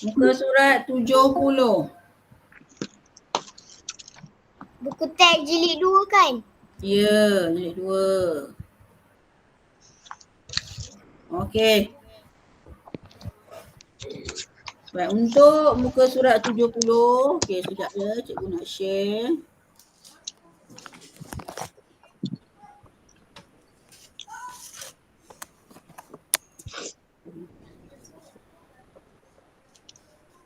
Muka surat 70. Buku teks jilid 2 kan? Ya, jilid 2. Okey. Baik, untuk muka surat 70, okey sekejap ya, cikgu nak share.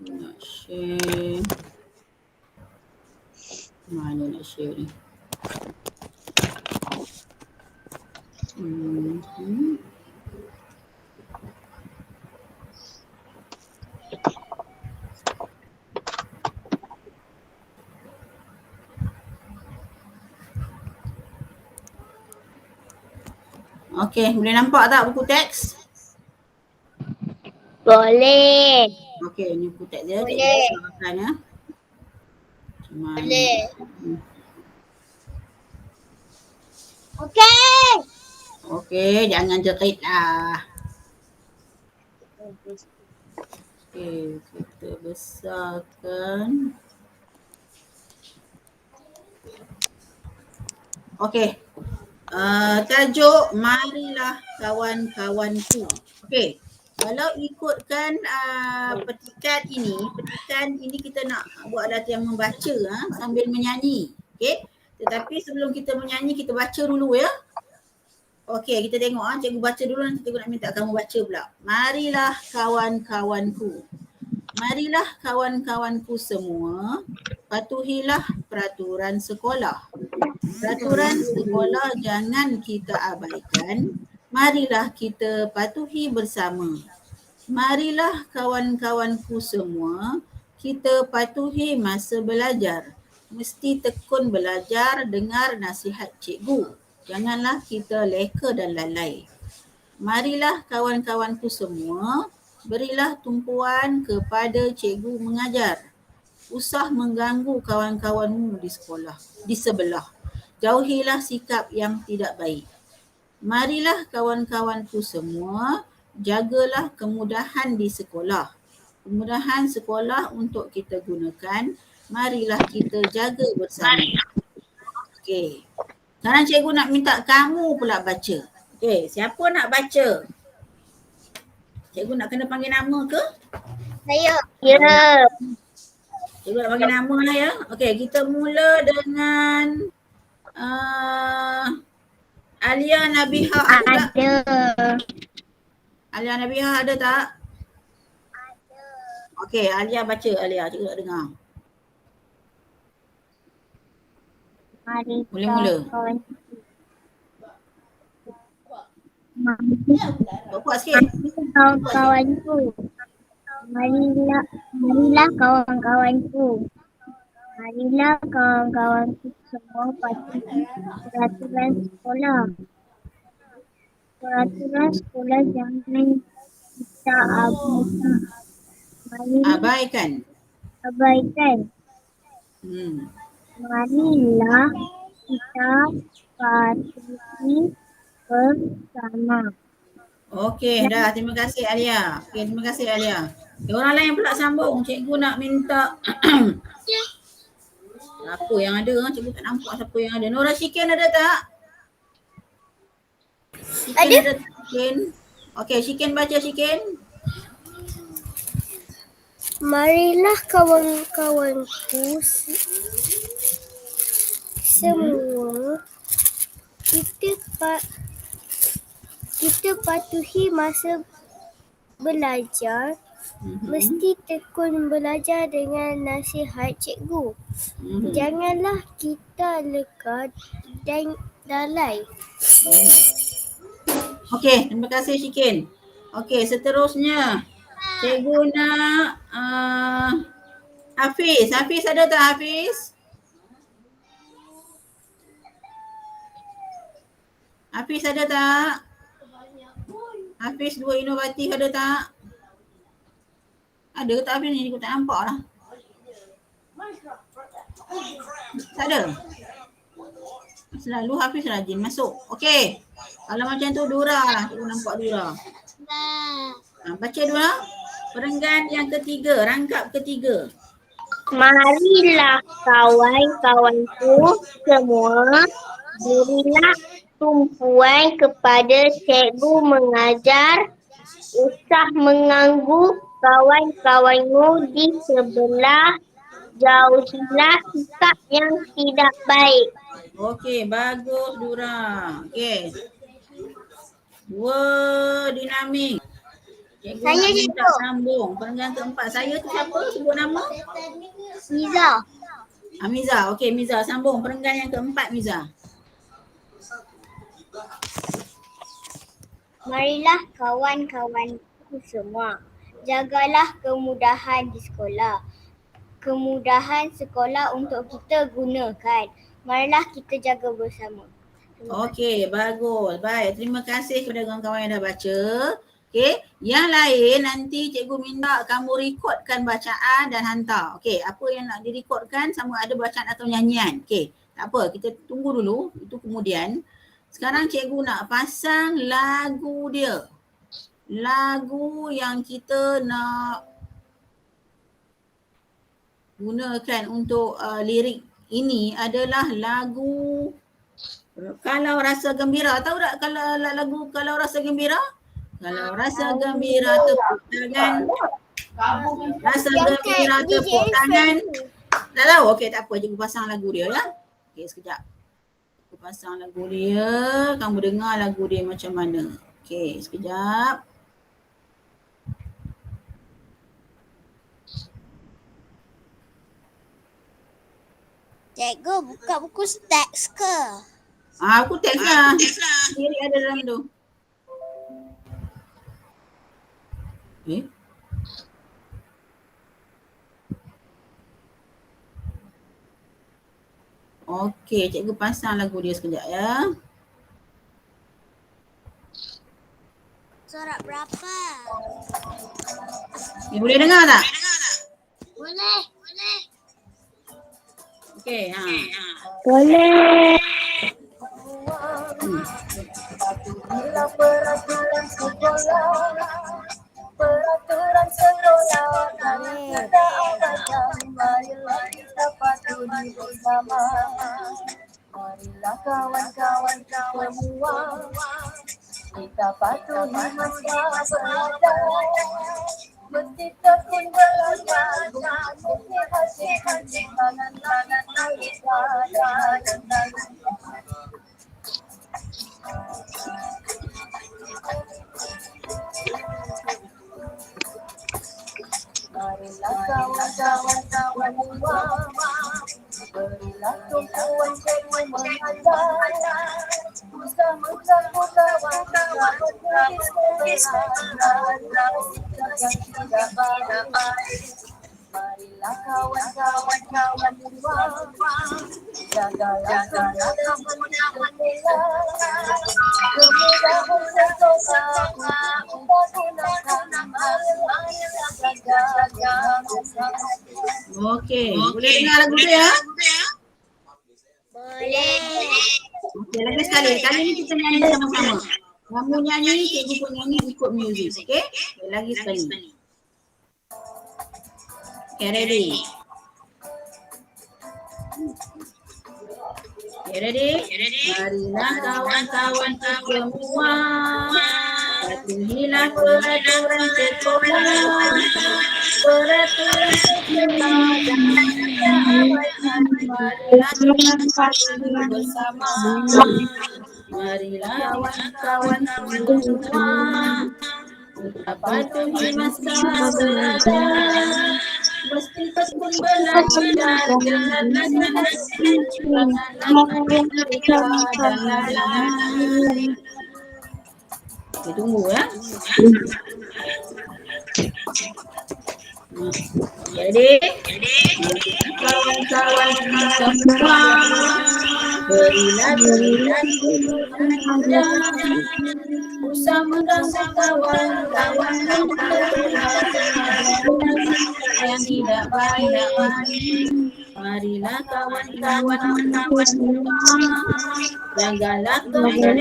Nak share. Mana nak share ni? Okey, boleh nampak tak buku teks? Boleh. Okey, ni buku teks dia. Boleh. Cikgu makan ya. Boleh. Okey. Okey, jangan jerit lah. Okey, kita besarkan. Okey. Tajuk marilah kawan-kawanku. Okey. Kalau ikutkan petikan ini kita nak buat latihan membaca sambil menyanyi. Okey. Tetapi sebelum kita menyanyi kita baca dulu ya. Okey, kita tengok cikgu baca dulu, nanti cikgu nak minta kamu baca pula. Marilah kawan-kawanku. Marilah kawan-kawanku semua, patuhilah peraturan sekolah. Peraturan sekolah jangan kita abaikan, marilah kita patuhi bersama. Marilah kawan-kawanku semua, kita patuhi masa belajar. Mesti tekun belajar, dengar nasihat cikgu. Janganlah kita leka dan lalai. Marilah kawan-kawanku semua, berilah tumpuan kepada cikgu mengajar. Usah mengganggu kawan-kawanmu di sekolah, di sebelah. Jauhilah sikap yang tidak baik. Marilah kawan-kawanku semua, jagalah kemudahan di sekolah. Kemudahan sekolah untuk kita gunakan, marilah kita jaga bersama. Okey. Sekarang cikgu nak minta kamu pula baca. Okey, siapa nak baca? Cikgu nak kena panggil nama ke? Saya. Ya. Cikgu nak panggil nama lah ya. Okey, kita mula dengan Alia Nabihah ada tak? Alia Nabihah ada tak? Ada. Okey, Alia baca. Alia, cikgu nak dengar. Boleh mula. Kuat sikit. Kawan-kawanku. Marilah kawan-kawanku. Marilah kawan-kawanku semua patuhi peraturan sekolah. Peraturan sekolah jangan kita abaikan. Marilah kita patuhi bersama. Okey, dah. Terima kasih Alia. Okey, terima kasih Alia. Okay, orang lain pula sambung. Cikgu nak minta siapa yang ada? Cikgu tak nampak siapa yang ada. Nora Shikin ada tak? Shikin ada tak? Shikin. Okey, Shikin baca Shikin. Marilah kawan-kawanku semua, kita patuhi masa belajar. Mesti tekun belajar dengan nasihat cikgu. Janganlah kita leka dan lalai. Okey, terima kasih Shikin. Okey, seterusnya cikgu nak Hafiz. Hafiz ada tak Hafiz? Hafiz ada tak? Hafiz Dua Inovatif ada tak? Ada ke tak Hafiz ni? Aku tak nampak lah. Tak ada? Selalu Hafiz rajin masuk. Okey. Kalau macam tu Dura lah. Cikgu nampak Dura. Baca Dura. Perenggan yang ketiga, rangkap ketiga. Marilah kawan-kawanku semua, berilah tumpuan kepada cikgu mengajar. Usah mengganggu kawan-kawanmu di sebelah. Jauhilah sikap yang tidak baik. Okey, bagus Dura. Okey. Dua dinamik. Cikgu Saya nak minta cikgu. sambung. Perenggan keempat. Saya tu siapa? Sebut nama? Miza. Miza. Okey, Miza. Sambung. Perenggan yang keempat, Miza. Marilah kawan-kawanku semua, jagalah kemudahan di sekolah. Kemudahan sekolah untuk kita gunakan. Marilah kita jaga bersama. Okey, bagus. Baik, terima kasih kepada kawan-kawan yang dah baca. Okey, yang lain nanti cikgu minta kamu rekodkan bacaan dan hantar. Okey, apa yang nak direkodkan sama ada bacaan atau nyanyian. Okey, tak apa, kita tunggu dulu. Itu kemudian. Sekarang cikgu nak pasang lagu dia. Lagu yang kita nak gunakan untuk lirik ini adalah lagu Kalau Rasa Gembira. Tahu tak kalau lagu Kalau Rasa Gembira? Kalau rasa gembira tepuk tangan. Rasa gembira tepuk tangan. Tak tahu? Okey, tak apa. Cikgu pasang lagu dia ya. Okey, sekejap. Cikgu pasang lagu dia. Kamu dengar lagu dia macam mana. Okey, sekejap. Cikgu, buka buku teks ke? Aku teks lah. Lirik ada dalam tu. Okey, cikgu pasang lagu dia sekejap ya. Surat berapa? Boleh dengar tak? Boleh. Okey, Boleh. Peraturan sekolah, peraturan sekolah, kata abaikan, marilah kita patuhi bersama. Marilah kawan-kawan semua, kita patuhi masa belajar. Mesti tekun belajar, mesti hati-hati, tangan-tangan kita dan marilah kawan-kawan semua, berilah tumpuan cikgu mengajar. Usah mengganggu kawan-kawan di sebelah, yang tidak baik. Marilah kawan-kawan semua, jagalah kemudahan sekolah. Kemudahan sekolah, kita gunakan, marilah jaga bersama. Okey, boleh dengar lagu dia ya? Boleh. Okey, lagi sekali. Kali ni kita nyanyi sama-sama. Kamu nyanyi, cikgu pun nyanyi ikut muzik. Okey? Lagi sekali. Okay, ready? Okay, ready? Marilah kawan-kawan semua, patuhilah peraturan sekolah. Peraturan sekolah jangan kita abaikan. Marilah kita patuhi bersama. Marilah kawan-kawan semua, kita patuhi masa belajar. Mesti tekun belajar, janganlah kita dan lain. Kita tunggu ya. Jadi kawan-kawan semua, berilah usah mengganggu kawan-kawan yang tidak baik. Marilah kawan-kawan semua, jagalah kemudahan.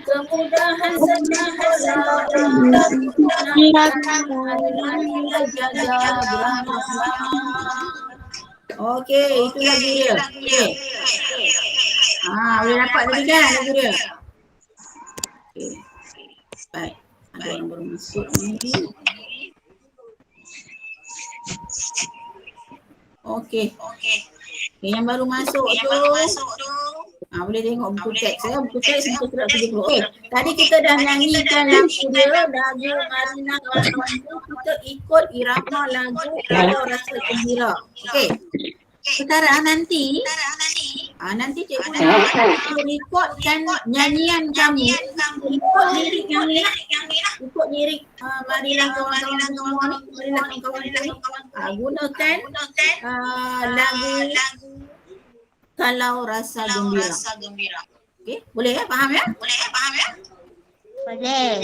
kemudahan sekolah untuk gunakan, marilah kita jaga bersama. Okey, itu lagu dia. Okey. Boleh dapat tadi kan lagu dia? Okey. Baik. Ada orang baru masuk ni. Okey. Yang baru masuk tu. Boleh tengok buku teks ya. Buku teks muka surat 70. Okey. Tadi kita dah nyanyikan lagu dia, lagu Marina kawan-kawanku. Kita ikut irama lagu Kalau Rasa Gembira. Okey. Sekarang nanti cikgu nak rekodkan nyanyian kamu, ikut lirik yang ni, ikut lirik marilah kawan-kawan semua ni, marilah kawan-kawan ni, gunakan lagu Kalau Rasa Gembira. Okey, boleh ya? Faham ya? Boleh.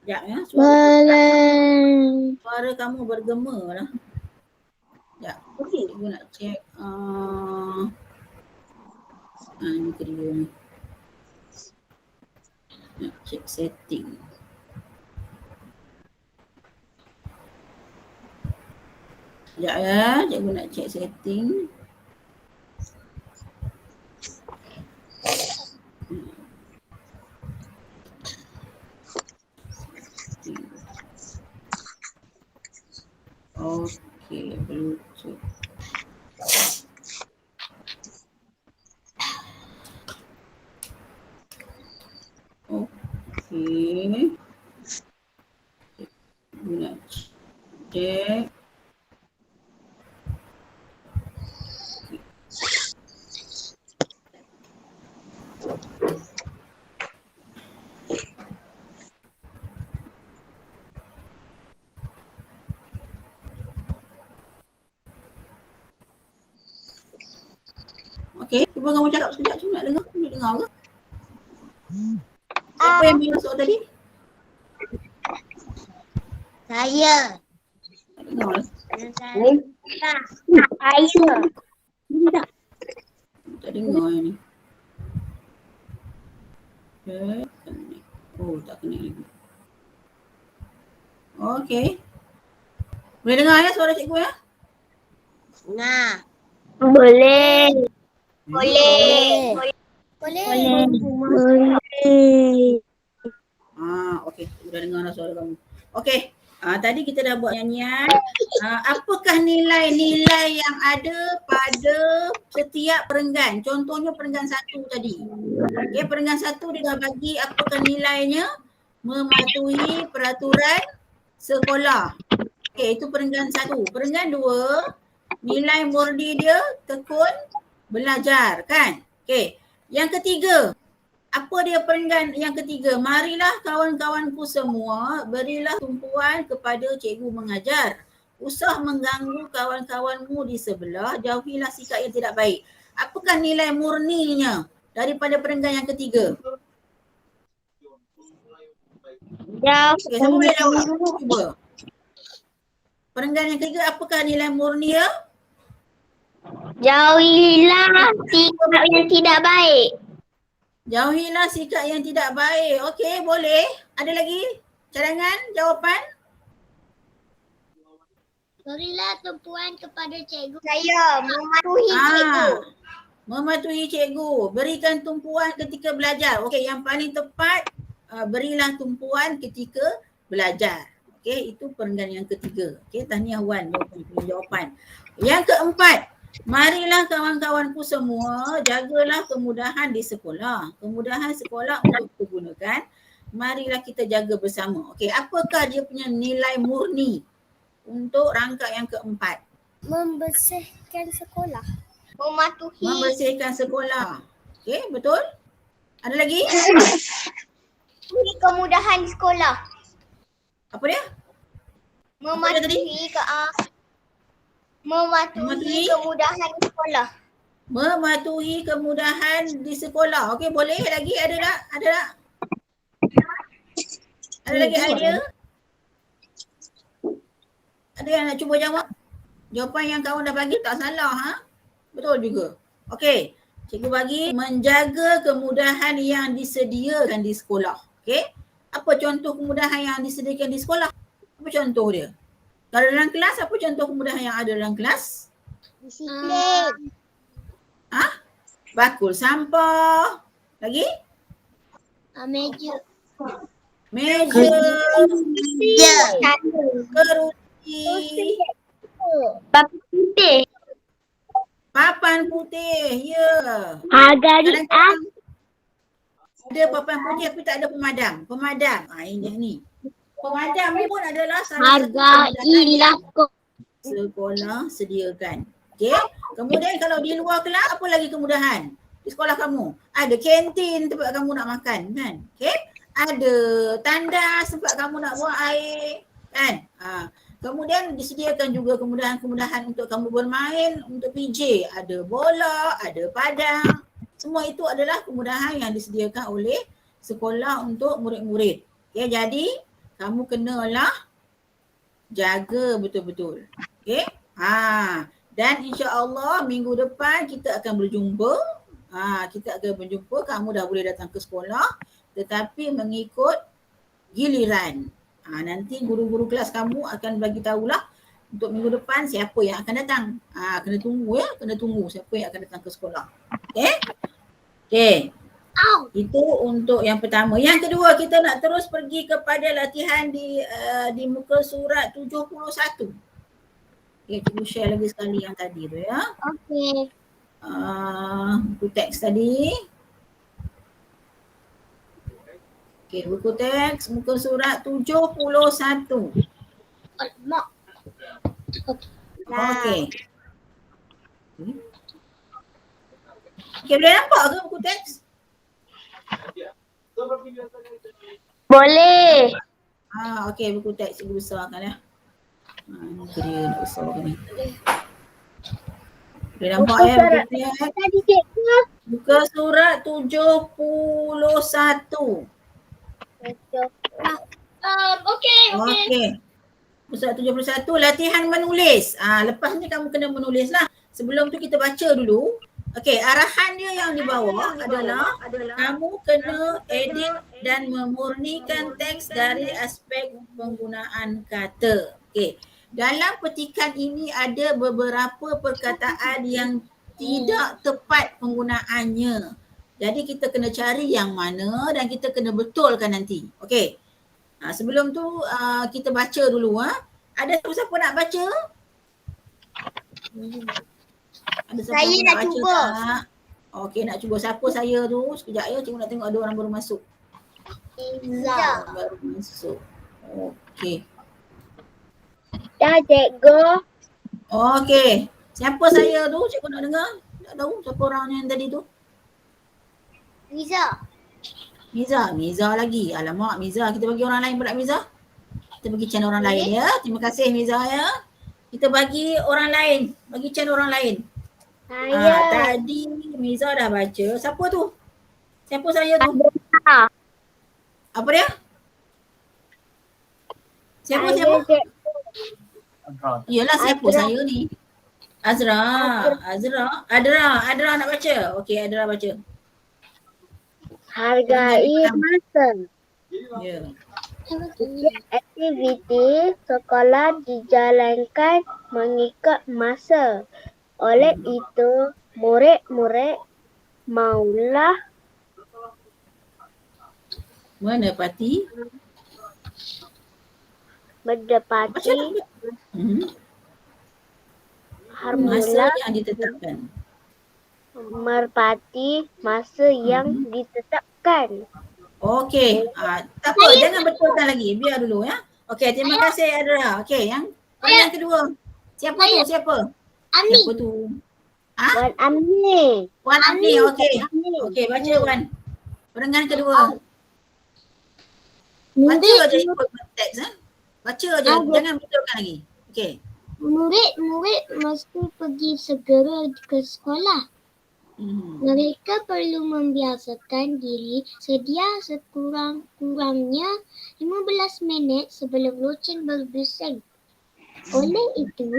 Sekejap ya. Boleh. Suara kamu bergema lah. Sekejap. Cikgu nak cek. Ni kedua ni. Nak cek setting. Sekejap ya. Cikgu nak cek setting. Okey, Bluetooth. Okey. Nak cek. Okey, cuba kamu cakap sekejap tu nak dengar. Nak dengar ke? Siapa yang masuk tadi? Saya. Tak dengar lah. Saya. Tak dengar yang ni. Okay. Oh, tak kena lagi. Okey. Boleh dengar ya suara cikgu ya? Nah. Boleh. Okey. Sudah dengar dah suara kamu. Okey. Tadi kita dah buat nyanyian. Apakah nilai-nilai yang ada pada setiap perenggan? Contohnya perenggan 1 tadi. Okey, perenggan 1 dia dah bagi apakah nilainya? Mematuhi peraturan sekolah. Okey, itu perenggan 1. Perenggan 2, nilai murni dia tekun belajar kan? Okey. Yang ketiga, apa dia perenggan yang ketiga? Marilah kawan-kawanku semua berilah tumpuan kepada cikgu mengajar. Usah mengganggu kawan-kawanmu di sebelah, jauhilah sikap yang tidak baik. Apakah nilai murninya daripada perenggan yang ketiga? Okey, siapa boleh jawab? Cuba. Perenggan yang ketiga, apakah nilai murni dia? Jauhilah sikap yang tidak baik. Jauhilah sikap yang tidak baik. Okey, boleh. Ada lagi cadangan, jawapan? Berilah tumpuan kepada cikgu. Saya mematuhi cikgu. Mematuhi cikgu. Berikan tumpuan ketika belajar. Okey, yang paling tepat berilah tumpuan ketika belajar. Okey, itu perenggan yang ketiga. Okey, tahniah Wan jawapan. Yang keempat, marilah kawan-kawanku semua jagalah kemudahan di sekolah. Kemudahan sekolah untuk digunakan. Marilah kita jaga bersama. Okey, apakah dia punya nilai murni untuk rangka yang keempat? Membersihkan sekolah. Membersihkan sekolah. Okey, betul? Ada lagi? Kemudahan di sekolah. Apa dia? Mematuhi kemudahan di sekolah. Mematuhi kemudahan di sekolah. Okey, boleh lagi? Ada tak? Ada tak? Ada lagi idea? Ada yang nak cuba jawab? Jawapan yang kawan dah bagi tak salah, ha? Betul juga. Okey. Cikgu bagi menjaga kemudahan yang disediakan di sekolah. Okey? Apa contoh kemudahan yang disediakan di sekolah? Apa contoh dia? Kalau dalam kelas, apa contoh kemudahan yang ada dalam kelas? Disiplin. Bakul sampah. Lagi? Meja. Meja. Ya. Kerusi. Papan putih. Papan putih. Ya. Harga Kadang-kadang ada papan putih tapi tak ada pemadam. Pemadam. Ini ni. Pemadam ni pun adalah salah satu kemudahan yang sekolah sediakan. Okey. Kemudian kalau di luar kelas, apa lagi kemudahan? Di sekolah kamu ada kantin tempat kamu nak makan kan? Okey. Ada tandas tempat kamu nak buang air kan? Kemudian disediakan juga kemudahan-kemudahan untuk kamu bermain, untuk PJ. Ada bola, ada padang. Semua itu adalah kemudahan yang disediakan oleh sekolah untuk murid-murid. Okay, jadi kamu kenalah jaga betul-betul. Okay. Dan insya-Allah minggu depan kita akan berjumpa. Kita akan berjumpa, kamu dah boleh datang ke sekolah tetapi mengikut giliran. Nanti guru-guru kelas kamu akan bagi tahulah untuk minggu depan siapa yang akan datang. Kena tunggu ya, kena tunggu siapa yang akan datang ke sekolah. Okey? Okey. Itu untuk yang pertama. Yang kedua, kita nak terus pergi kepada latihan di muka surat 71. Okey, cikgu share lagi sekali yang tadi tu ya. Okey. Buku teks tadi. Okey, buku teks muka surat 71. Mak. Okey. Okey, boleh nampak ke buku teks? Boleh. Okey, buku teks cikgu besarkan ya. Ni dia nak besarkan ni. Boleh nampak ya buku teks? Tadi cikgu. Muka surat 71. Okey. Surat 71 latihan menulis. Lepas ni kamu kena menulis lah. Sebelum tu kita baca dulu. Okey, arahan dia yang di bawah adalah kamu kena edit dan memurnikan teks dari aspek penggunaan kata. Okey. Dalam petikan ini ada beberapa perkataan yang tidak tepat penggunaannya. Jadi kita kena cari yang mana dan kita kena betulkan nanti. Okey. Sebelum tu kita baca dulu. Ada siapa nak baca? Ada siapa Saya nak baca cuba. tak? Okey, nak cuba. Siapa saya tu? Sekejap ya, cikgu nak tengok ada orang baru masuk. Iza. Baru masuk. Okey. Dah cikgu. Okey. Siapa saya tu? Cikgu nak dengar. Tak tahu siapa orang yang tadi tu. Iza. Miza lagi. Alamak Miza, kita bagi orang lain pula Miza. Kita bagi channel orang lain ya. Terima kasih Miza ya. Kita bagi orang lain. Bagi channel orang lain. Tadi Miza dah baca. Siapa tu? Siapa saya tu? Apa dia? Siapa? Yalah siapa saya ni? Adra nak baca. Okey, Adra baca. Hargai masa. Ya. Aktiviti sekolah dijalankan mengikut masa. Oleh itu, murid-murid maulah Mendapati masa yang ditetapkan. Merpati masa yang ditetapkan. Okey, tak apa, jangan betulkan lagi. Biar dulu ya. Okey, terima kasih Adra. Okey, yang kedua. Siapa tu? Siapa? Ami. Siapa tu? Wan Ami. Wan Ami, okey. Okey, baca Wan. Perengan kedua. Baca je ikut teks Baca je, jangan betulkan lagi. Okey. Murid-murid mesti pergi segera ke sekolah. Mereka perlu membiasakan diri sedia sekurang-kurangnya 15 minit sebelum loceng berbising. Oleh itu,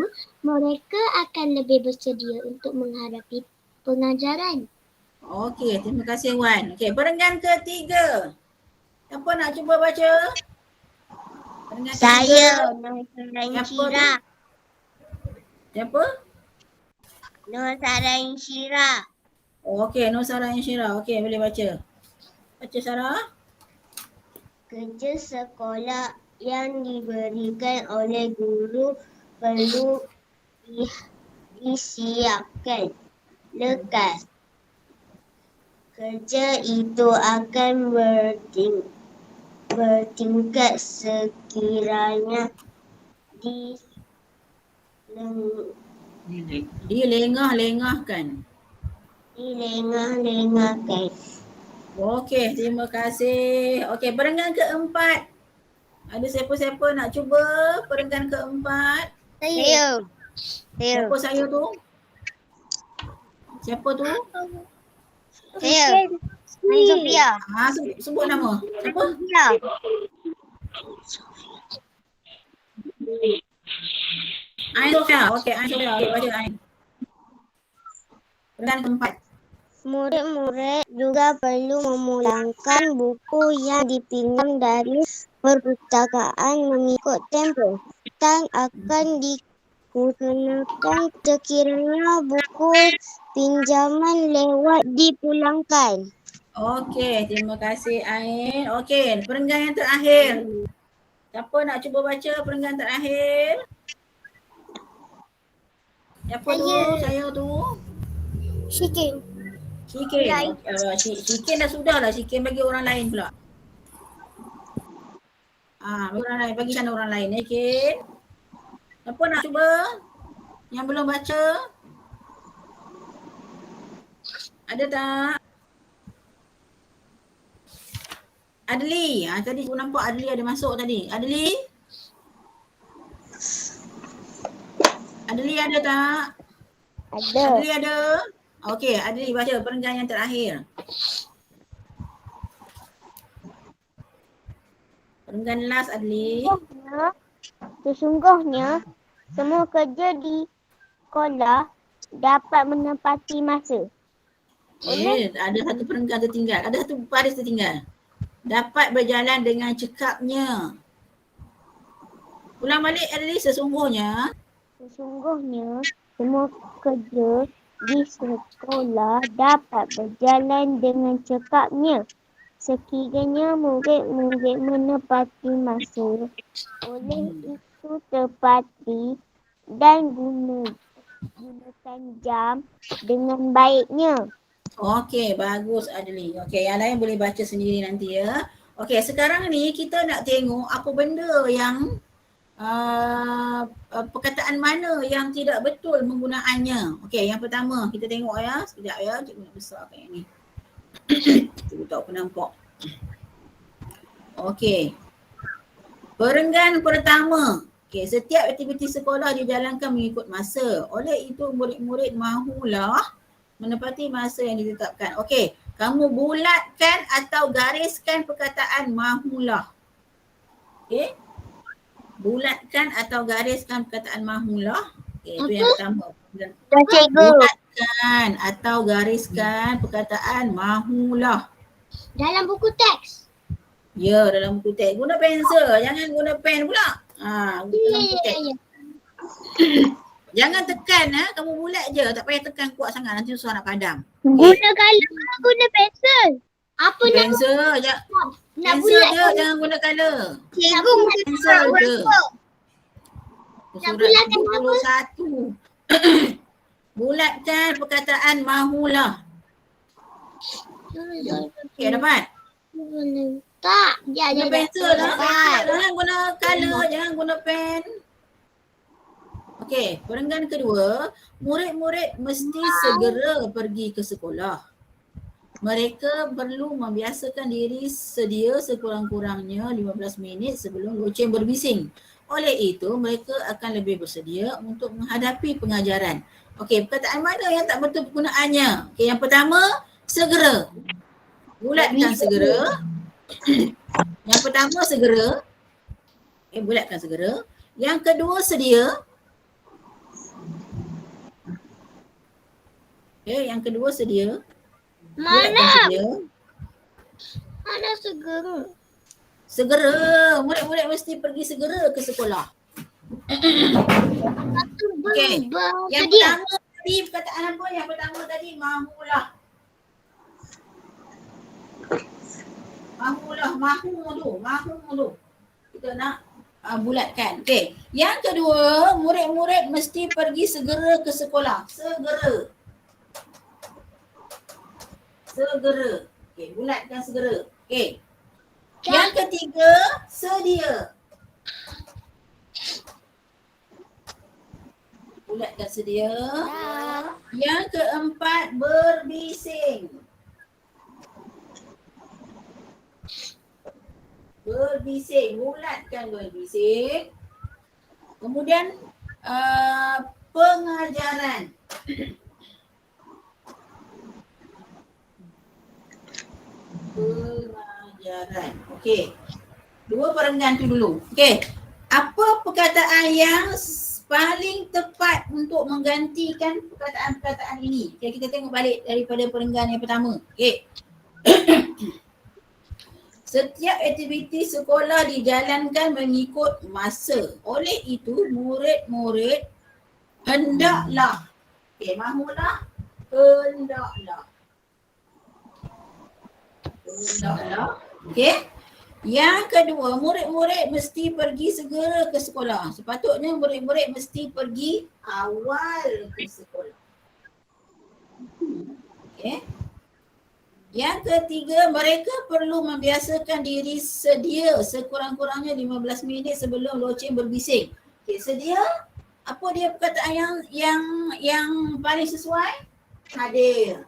mereka akan lebih bersedia untuk menghadapi pengajaran. Okey, terima kasih Wan. Okey, perenggan ketiga. Siapa nak cuba baca? Perenggan ketiga. Saya Nur Siapa tu? Shira. Siapa? Nur Shira. Okey, Nur Sarah Insyirah. Okey, boleh baca. Baca Sarah. Kerja sekolah yang diberikan oleh guru perlu disiapkan lekas. Kerja itu akan bertingkat sekiranya Dilengah-lengahkan. dilengah-lengahkan. Okey, terima kasih. Okey, perenggan keempat. Ada siapa-siapa nak cuba perenggan keempat? Saya. Siapa saya tu? Siapa tu? Saya. Sophia. Sebut nama. Siapa? Sophia. Ain Sofia. Okey, Ain Sofia. Okey, baca Ain. Perenggan keempat. Murid-murid juga perlu memulangkan buku yang dipinjam dari perpustakaan mengikut tempoh dan akan digunakan sekiranya buku pinjaman lewat dipulangkan. Okey, terima kasih Ain. Okey, perenggan yang terakhir. Siapa nak cuba baca perenggan terakhir? Siapa tu? Saya tu. Shikin. Shikin. Shikin dah sudah lah. Shikin bagi orang lain pula. Bagi orang lain. Bagi sana orang lain. Shikin. Siapa nak cuba? Yang belum baca? Ada tak? Adli. Tadi aku nampak Adli ada masuk tadi. Adli? Adli ada tak? Ada. Adli ada? Okey, Adli baca perenggan yang terakhir. Perenggan last Adli. Sesungguhnya semua kerja di sekolah dapat menempati masa. Ada satu perenggan tertinggal. Ada satu baris tertinggal. Dapat berjalan dengan cekapnya. Ulang balik Adli, sesungguhnya. Sesungguhnya semua kerja di sekolah dapat berjalan dengan cekapnya. Sekiranya murid-murid menepati masa, oleh itu tepati dan gunakan jam dengan baiknya. Okey, bagus Adli. Okey, yang lain boleh baca sendiri nanti ya. Okey, sekarang ni kita nak tengok apa benda yang perkataan mana yang tidak betul penggunaannya. Okey, yang pertama kita tengok ya. Sekejap ya, cikgu nak besarkan yang ni. Cikgu tak pernah nampak. Okey. Perenggan pertama. Okey, setiap aktiviti sekolah dijalankan mengikut masa. Oleh itu murid-murid mahulah menepati masa yang ditetapkan. Okey, kamu bulatkan atau gariskan perkataan mahulah. Okey. Bulatkan atau gariskan perkataan mahulah. Okey, itu yang pertama. Bulatkan atau gariskan perkataan mahulah. Dalam buku teks. Ya, dalam buku teks. Guna pensel, jangan guna pen pula. Guna buku teks. Jangan tekan kamu bulat je, tak payah tekan kuat sangat nanti susah nak padam. Guna color, guna pensel. Apa nak Pensel je. nak Pensel bulat? je, jangan guna color. Cikgu Pensel je. Nak Surat bulatkan 21. Bulatkan perkataan mahulah. Okey, dapat? Tak, dia Guna ada pensel lah. Jangan guna color, jangan guna pen. Okey, perenggan kedua, murid-murid mesti segera pergi ke sekolah. Mereka perlu membiasakan diri sedia sekurang-kurangnya 15 minit sebelum loceng berbising. Oleh itu, mereka akan lebih bersedia untuk menghadapi pengajaran. Okey, perkataan mana yang tak betul penggunaannya? Okey, yang pertama, segera. Bulatkan segera. Yang pertama, segera. Bulatkan segera. Yang kedua, sedia. Okey, yang kedua, sedia. Bulatkan sedia. Mana segera? Segera. Murid-murid mesti pergi segera ke sekolah. Okey. Yang pertama tadi perkataan apa? Yang pertama tadi mahulah. Mahu tu. Kita nak bulatkan. Okey. Yang kedua, murid-murid mesti pergi segera ke sekolah. Segera. Okey, bulatkan segera. Okey. Yang ketiga, sedia. Bulatkan sedia. Yang keempat, berbising. Bulatkan berbising. Kemudian pengajaran. Okey. Dua perenggan tu dulu. Okey. Apa perkataan yang paling tepat untuk menggantikan perkataan-perkataan ini? Okay, kita tengok balik daripada perenggan yang pertama. Okey. Setiap aktiviti sekolah dijalankan mengikut masa. Oleh itu, murid-murid hendaklah. Okey, mahulah. Hendaklah. Okey. Yang kedua, murid-murid mesti pergi segera ke sekolah. Sepatutnya murid-murid mesti pergi awal ke sekolah. Okey. Yang ketiga, mereka perlu membiasakan diri sedia sekurang-kurangnya 15 minit sebelum loceng berbising. Okey, sedia. Apa dia perkataan yang paling sesuai? Hadir.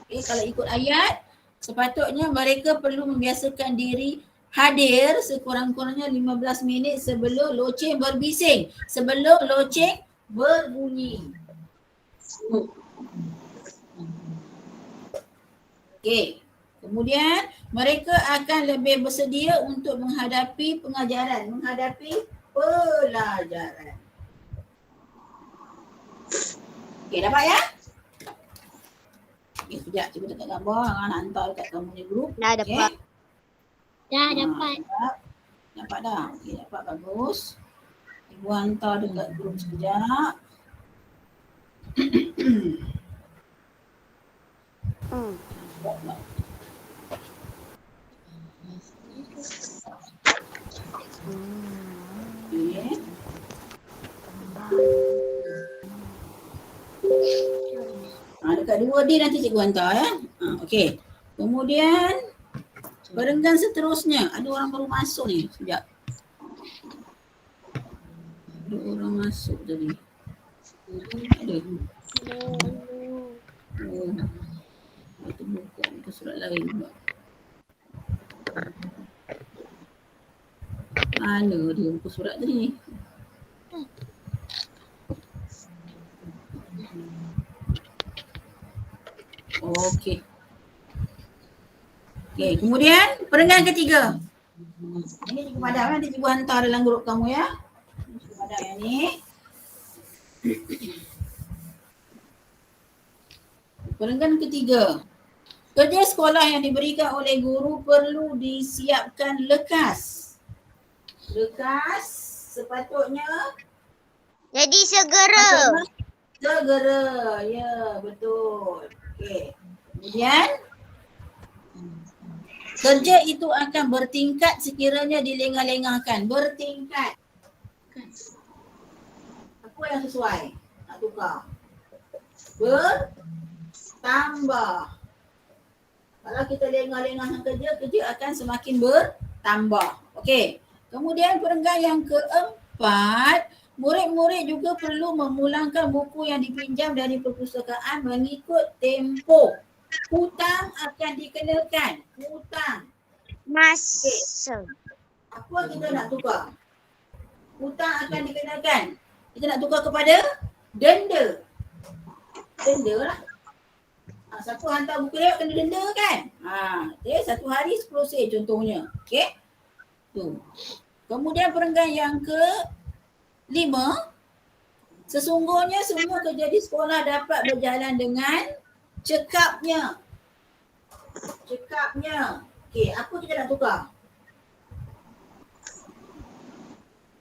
Okey, kalau ikut ayat, sepatutnya mereka perlu membiasakan diri hadir sekurang-kurangnya 15 minit sebelum loceng berbising, sebelum loceng berbunyi. Okey. Kemudian mereka akan lebih bersedia untuk menghadapi pengajaran, menghadapi pelajaran. Okey, dapat ya? Okey, sekejap cuba dekat gambar, nak hantar dekat kamu punya grup. Dah dapat. Dah dapat. Dapat dah. Okey, dapat bagus. Ibu hantar dekat grup sekejap. Dekat 2D nanti cikgu hantar ya. Okey. Kemudian perenggan seterusnya. Ada orang baru masuk ni. Sekejap. Ada orang masuk tadi. Ada. Itu buka muka surat lain pula. Mana dia muka surat tadi? Okey. Okey, kemudian perenggan ketiga. Ini cikgu padam, nanti cikgu hantar dalam grup kamu ya. Cikgu padam yang ni. Perenggan ketiga. Kerja sekolah yang diberikan oleh guru perlu disiapkan lekas. Lekas sepatutnya Jadi segera. Segera, ya betul. Okey. Kemudian kerja itu akan bertingkat sekiranya dilengah-lengahkan. Bertingkat. Apa yang sesuai? Nak tukar. Bertambah. Kalau kita lengah-lengahkan kerja akan semakin bertambah. Okey. Kemudian perenggan yang keempat, murid-murid juga perlu memulangkan buku yang dipinjam dari perpustakaan mengikut tempoh. Hutang akan dikenakan. Hutang. Masa. Apa kita nak tukar? Hutang akan dikenakan. Kita nak tukar kepada denda. Denda lah. Siapa hantar buku lewat kena denda kan? Okay, 1 hari 10 sen contohnya. Okey. Tu. Kemudian perenggan yang ke-5, sesungguhnya semua kerja di sekolah dapat berjalan dengan Cekapnya. Cekapnya. Okey, apa kita nak tukar?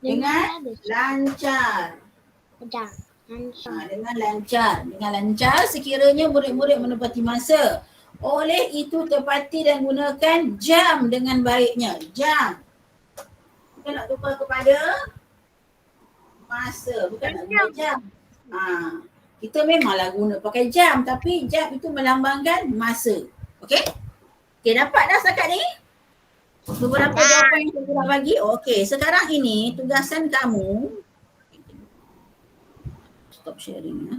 Dengan lancar. Sedang. Dengan lancar. Dengan lancar sekiranya murid-murid menepati masa. Oleh itu tepati dan gunakan jam dengan baiknya. Jam. Kita nak tukar kepada masa. Bukan nak guna jam. Kita memanglah guna pakai jam. Tapi jam itu melambangkan masa. Okey? Okey, dapat dah setakat ni? Beberapa jawapan yang saya nak bagi. Okey, sekarang ini tugasan kamu. Stop sharing ya.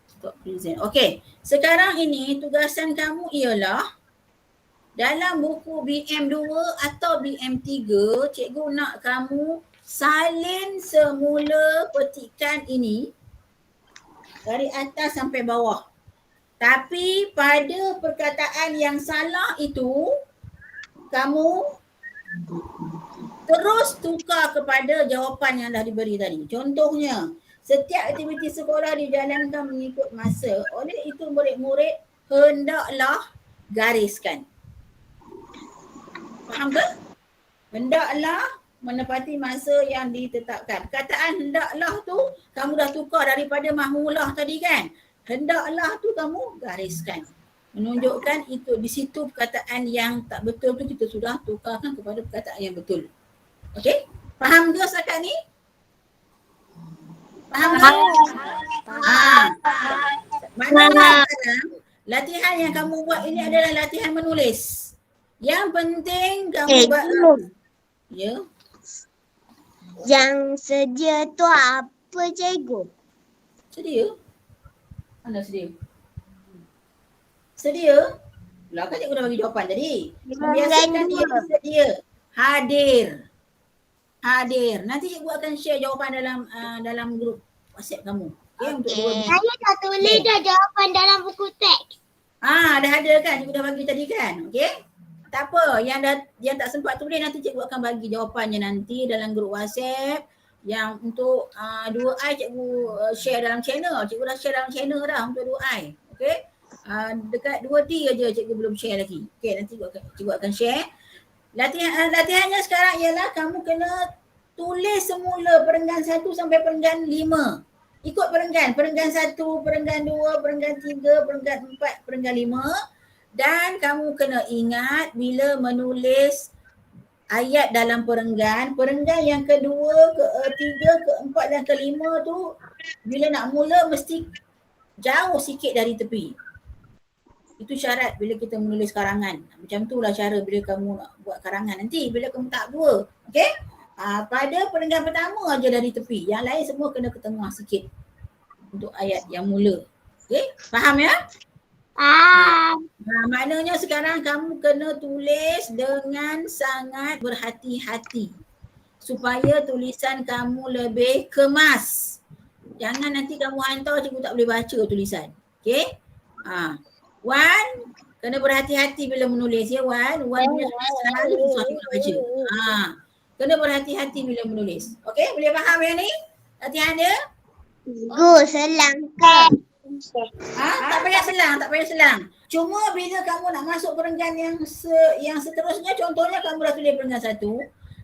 Stop present. Okey, sekarang ini tugasan kamu ialah dalam buku BM2 atau BM3, cikgu nak kamu salin semula petikan ini dari atas sampai bawah. Tapi pada perkataan yang salah itu, kamu terus tukar kepada jawapan yang dah diberi tadi. Contohnya, setiap aktiviti sekolah dijalankan mengikut masa. Oleh itu murid-murid hendaklah gariskan. Faham ke? Hendaklah menepati masa yang ditetapkan. Kataan hendaklah tu kamu dah tukar daripada mahulah tadi kan? Hendaklah tu kamu gariskan. Menunjukkan itu di situ perkataan yang tak betul tu kita sudah tukarkan kepada perkataan yang betul. Okey? Faham ke setakat ni? Faham tak? Maknanya sekarang latihan yang kamu buat ini adalah latihan menulis. Yang penting kamu buat. Ya. Yang sedia tu apa cikgu? Sedia? Mana sedia? Sedia? Lah kan cikgu dah bagi jawapan tadi. Biasakan dia sedia. Hadir. Hadir. Nanti cikgu akan share jawapan dalam grup WhatsApp kamu. Okay, untuk Saya dah tulis dah jawapan dalam buku teks. dah ada kan? Cikgu dah bagi tadi kan? Okey? Tak apa. Yang tak sempat tulis nanti cikgu akan bagi jawapannya nanti dalam grup WhatsApp. Yang untuk 2i cikgu share dalam channel. Cikgu dah share dalam channel dah untuk 2i. Okey? Dekat 2D aja cikgu belum share lagi. Okey, nanti cikgu akan share. Latihannya sekarang ialah kamu kena tulis semula perenggan 1 sampai perenggan 5. Ikut perenggan. Perenggan 1, perenggan 2, perenggan 3, perenggan 4, perenggan 5. Dan kamu kena ingat bila menulis ayat dalam perenggan yang kedua, ketiga, keempat dan kelima tu bila nak mula mesti jauh sikit dari tepi. Itu syarat bila kita menulis karangan. Macam itulah cara bila kamu nak buat karangan nanti bila kamu tahap 2. Okey? Pada perenggan pertama aja dari tepi. Yang lain semua kena ke tengah sikit untuk ayat yang mula. Okey? Faham ya? Faham. Maknanya sekarang kamu kena tulis dengan sangat berhati-hati supaya tulisan kamu lebih kemas. Jangan nanti kamu hantar cikgu tak boleh baca tulisan. Okey? Wan, kena berhati-hati bila menulis ya Wan. Wan punya tulisan hari susah cikgu nak baca. Kena berhati-hati bila menulis. Okey? Boleh faham yang ni? Latihan dia? Selangkah. Tak payah selang. Cuma bila kamu nak masuk perenggan yang seterusnya, contohnya kamu dah tulis perenggan 1,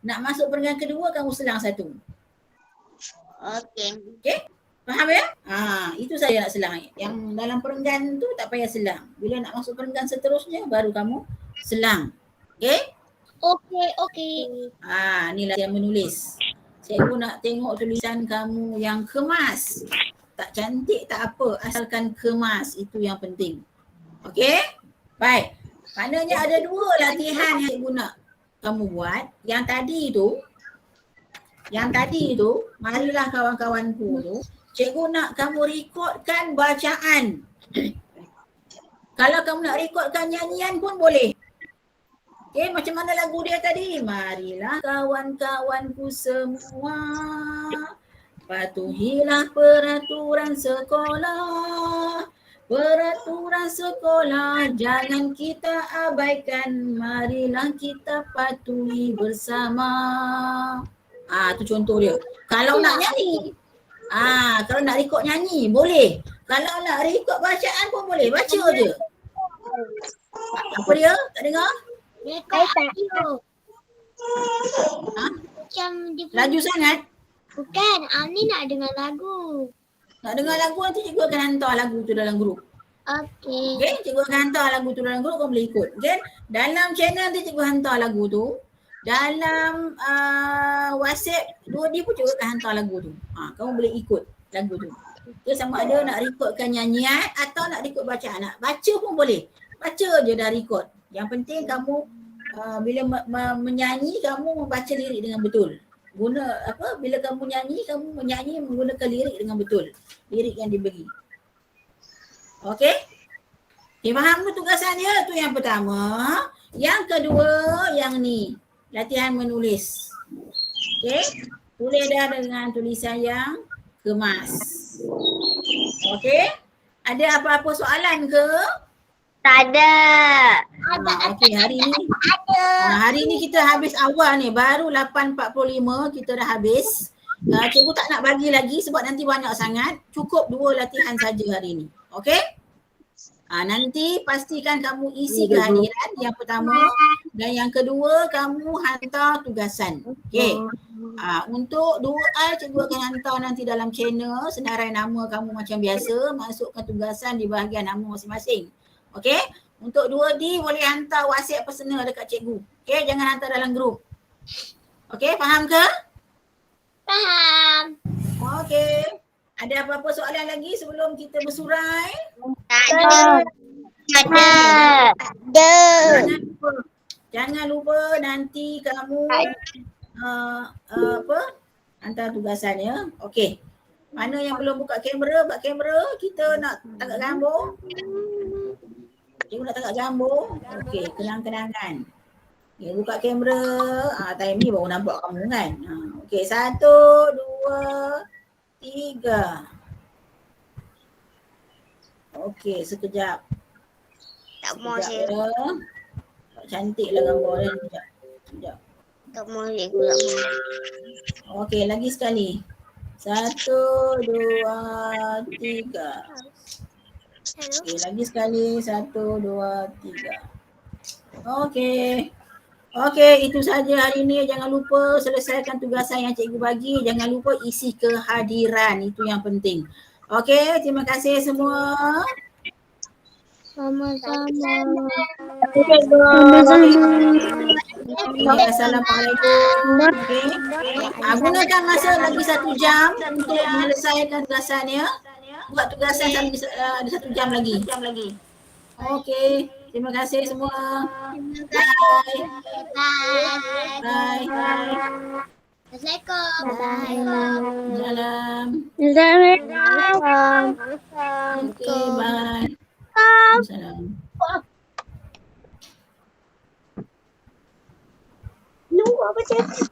nak masuk perenggan kedua kamu selang 1. Okey? Faham ya? Itu saya nak selang. Yang dalam perenggan tu tak payah selang. Bila nak masuk perenggan seterusnya baru kamu selang. Okey? Okey. Inilah yang menulis. Cikgu nak tengok tulisan kamu yang kemas. Tak cantik tak apa, asalkan kemas, itu yang penting. Okey? Baik. Maknanya ada 2 latihan yang cikgu nak kamu buat. Yang tadi tu, marilah kawan-kawanku tu, cikgu nak kamu rekodkan bacaan. Kalau kamu nak rekodkan nyanyian pun boleh. Okey, macam mana lagu dia tadi? Marilah kawan-kawanku semua, patuhilah peraturan sekolah. Peraturan sekolah jangan kita abaikan, marilah kita patuhi bersama. Tu contoh dia. Kalau nak nyanyi, kalau nak rekod nyanyi boleh. Kalau nak record bacaan pun boleh. Baca je. Apa dia? Tak dengar? Rekod audio. Ha? Macam dia Laju sangat? bukan. Ni nak dengar lagu. Nak dengar lagu nanti cikgu akan hantar lagu tu dalam grup. Okey. Okay, cikgu akan hantar lagu tu dalam grup, kau boleh ikut. Okay, dalam channel tu cikgu hantar lagu tu. Dalam WhatsApp, dua dia pun cikgu akan hantar lagu tu. Kamu boleh ikut lagu tu. Okay, sama ada nak rekodkan nyanyian atau nak rekod bacaan. Nak baca pun boleh. Baca je dah record. Yang penting kamu bila menyanyi, kamu membaca lirik dengan betul. Guna apa? Bila kamu menyanyi menggunakan lirik dengan betul. Lirik yang diberi. Okey? Okay, faham tu tugasan dia? Tu yang pertama. Yang kedua, yang ni. Latihan menulis. Okey? Tulis dah dengan tulisan yang kemas. Okey? Ada apa-apa soalan ke? Tak ada. Okey, hari ni. Hari ni kita habis awal ni. Baru 8.45 kita dah habis. Cikgu tak nak bagi lagi sebab nanti banyak sangat. Cukup 2 latihan saja hari ni. Okey? Nanti pastikan kamu isi kehadiran yang pertama dan yang kedua kamu hantar tugasan. Okey. Untuk 2A cikgu akan hantar nanti dalam channel senarai nama kamu macam biasa, masukkan tugasan di bahagian nama masing-masing. Okey? Untuk 2D boleh hantar WhatsApp personal dekat cikgu. Okey, jangan hantar dalam grup. Okey, faham ke? Faham. Okey. Ada apa-apa soalan lagi sebelum kita bersurai? Tak ada. Jangan lupa nanti kamu hantar tugasan ya. Okey. Mana yang belum buka kamera, buka kamera. Kita nak tangkap gambar. Cikgu nak tangkap gambar. Okey, kenang-kenangan. Okay, buka kamera. Time ni baru nampak kamu kan. Okey, 1, 2, 3. Okey, sekejap. Tak mau saya. Cantiklah gambar dia. Sekejap. Tak mau saya pula. Okey, lagi sekali. 1, 2, 3. Okey, lagi sekali. 1, 2, 3. Okey. Okey, itu saja hari ini. Jangan lupa selesaikan tugasan yang cikgu bagi. Jangan lupa isi kehadiran. Itu yang penting. Okey, terima kasih semua. Sama-sama. Okay, Assalamualaikum. Okey. Gunakan masa lagi 1 jam untuk menyelesaikan tugasannya. Buat tugasan ada 1 jam lagi. Okey. Terima kasih semua. Bye. Bye. Assalamualaikum. Salam. Assalamualaikum. Okey, bye. Salam. Lu apa cakap?